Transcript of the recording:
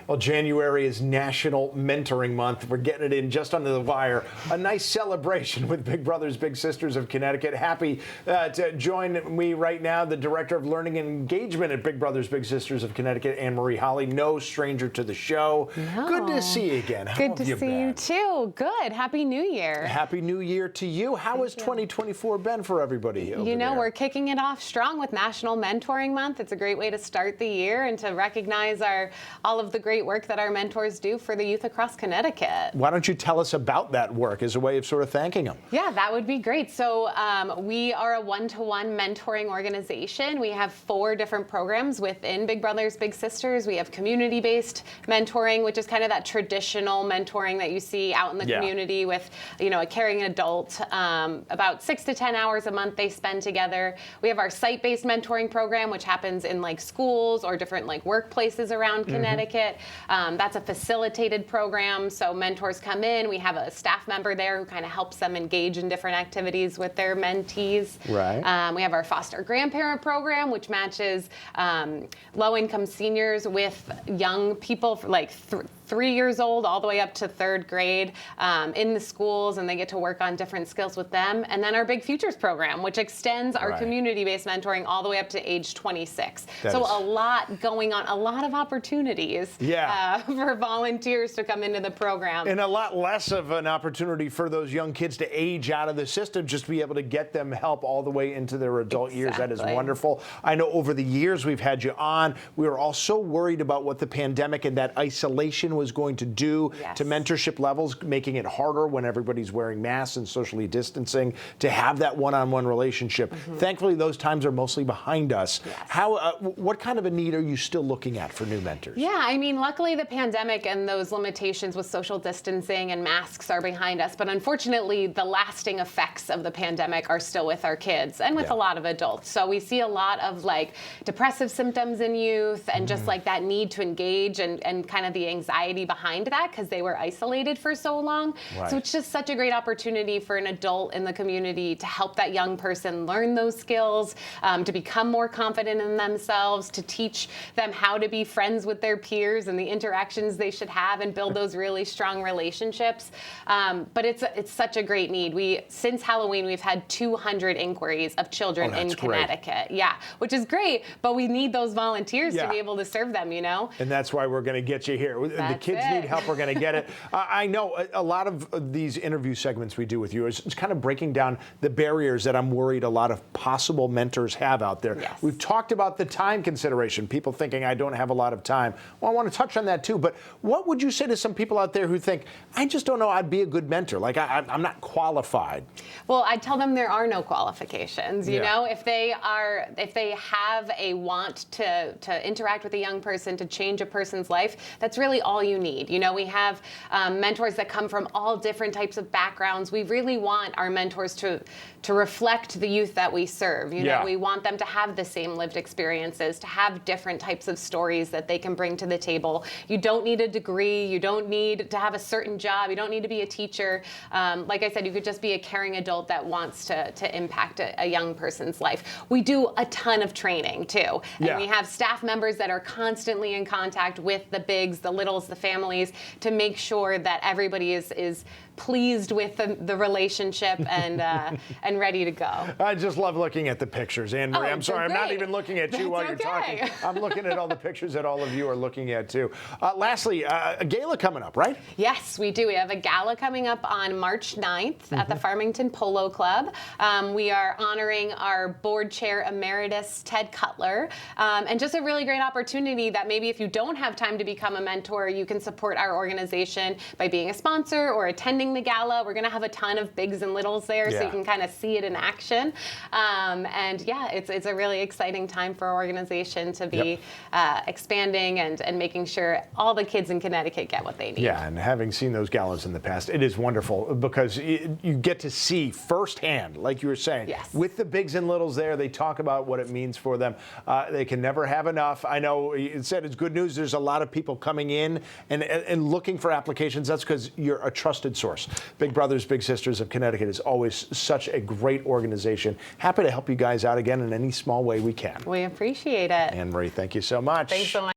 Well, January is National Mentoring Month. We're getting it in just under the wire. A nice celebration with Big Brothers Big Sisters of Connecticut. Happy to join me right now, the Director of Learning and Engagement at Big Brothers Big Sisters of Connecticut, Annemarie Holly. No stranger to the show. No. Good to see you again. How Good have to you see been? you too. Good. Happy New Year. Happy New Year to you. How has 2024 been for everybody over there? We're kicking it off strong with National Mentoring Month. It's a great way to start the year and to recognize all of the great work that our mentors do for the youth across Connecticut. Why don't you tell us about that work as a way of sort of thanking them? Yeah, that would be great. So we are a one-to-one mentoring organization. We have 4 different programs within Big Brothers Big Sisters. We have community-based mentoring, which is kind of that traditional mentoring that you see out in the community with, a caring adult. About 6 to 10 hours a month they spend together. We have our site-based mentoring program, which happens in like schools or different like workplaces around Connecticut. That's a facilitated program, so mentors come in. We have a staff member there who kind of helps them engage in different activities with their mentees. Right. We have our foster grandparent program, which matches low-income seniors with young people, like 3 years old all the way up to 3rd grade in the schools, and they get to work on different skills with them. And then our Big Futures program, which extends our community-based mentoring all the way up to age 26. So a lot going on, a lot of opportunities for volunteers to come into the program. And a lot less of an opportunity for those young kids to age out of the system, just to be able to get them help all the way into their adult years. That is wonderful. I know over the years we've had you on, we were all so worried about what the pandemic and that isolation was going to do to mentorship levels, making it harder when everybody's wearing masks and socially distancing to have that one-on-one relationship. Thankfully, those times are mostly behind us. What kind of a need are you still looking at for new mentors? Yeah, I mean, luckily the pandemic and those limitations with social distancing and masks are behind us, but unfortunately the lasting effects of the pandemic are still with our kids and with a lot of adults. So we see a lot of like depressive symptoms in youth and just like that need to engage and kind of the anxiety behind that because they were isolated for so long. So it's just such a great opportunity for an adult in the community to help that young person learn those skills, to become more confident in themselves, to teach them how to be friends with their peers and the interactions they should have and build those really strong relationships. But it's such a great need. Since Halloween, we've had 200 inquiries of children in Connecticut. Yeah, which is great, but we need those volunteers to be able to serve them, And that's why we're going to get you here. The kids need help, we're going to get it. I know a lot of these interview segments we do with you is kind of breaking down the barriers that I'm worried a lot of possible mentors have out there. We've talked about the time consideration, people thinking I don't have a lot of time. Well, I want to touch on that too, but what would you say to some people out there who think, I just don't know I'd be a good mentor, like I'm not qualified? Well, I tell them there are no qualifications, you know, if they have a want to interact with a young person, to change a person's life, that's really all you need. We have mentors that come from all different types of backgrounds. We really want our mentors to reflect the youth that we serve. We want them to have the same lived experiences, to have different types of stories that they can bring to the table. You don't need a degree. You don't need to have a certain job. You don't need to be a teacher. Like I said, you could just be a caring adult that wants to impact a young person's life. We do a ton of training too. And we have staff members that are constantly in contact with the bigs, the littles, the families, to make sure that everybody is pleased with the relationship and ready to go. I just love looking at the pictures, Annemarie. I'm sorry, I'm not even looking at you while you're talking. I'm looking at all the pictures that all of you are looking at too. Lastly, a gala coming up, right? Yes, we do. We have a gala coming up on March 9th at the Farmington Polo Club. We are honoring our board chair emeritus, Ted Cutler, and just a really great opportunity that maybe if you don't have time to become a mentor, you can support our organization by being a sponsor or attending the gala. We're going to have a ton of bigs and littles there, so you can kind of see it in action. And yeah, it's a really exciting time for our organization to be expanding and making sure all the kids in Connecticut get what they need. Yeah, and having seen those galas in the past, it is wonderful because you get to see firsthand, like you were saying, with the bigs and littles there, they talk about what it means for them. They can never have enough. I know you said it's good news. There's a lot of people coming in and looking for applications. That's because you're a trusted source. Big Brothers Big Sisters of Connecticut is always such a great organization. Happy to help you guys out again in any small way we can. We appreciate it. Annemarie, thank you so much. Thanks so much.